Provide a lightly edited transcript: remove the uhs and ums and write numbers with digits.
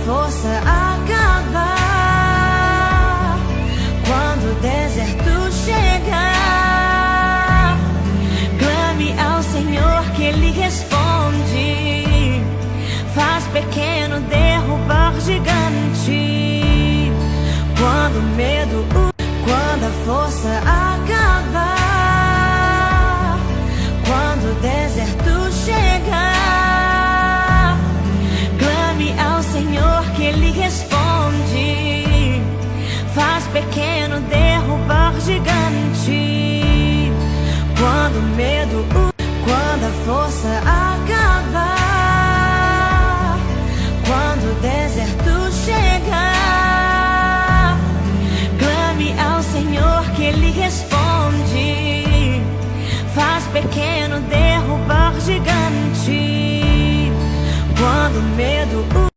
força acabar, quando o deserto chegar, clame ao Senhor que Ele responde. Faz pequeno derrubar gigante. Quando o medo, quando a força acabar, quando o deserto chegar, clame ao Senhor que Ele responde.